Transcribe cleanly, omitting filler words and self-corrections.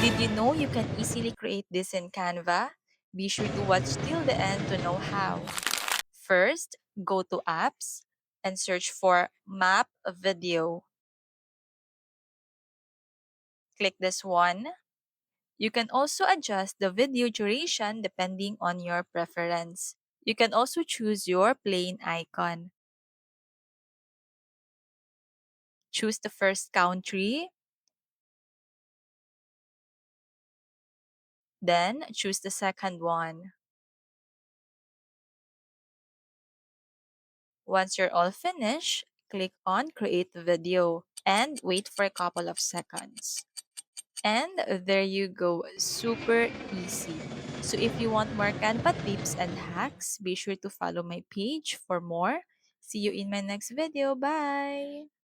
Did you know you can easily create this in Canva? Be sure to watch till the end to know how. First, go to Apps and search for Map Video. Click this one. You can also adjust the video duration depending on your preference. You can also choose your plain icon. Choose the first country, then choose the second one. Once you're all finished, click on Create Video and wait for a couple of seconds. And there you go, super easy. So if you want more Canva tips and hacks, be sure to follow my page for more. See you in my next video. Bye!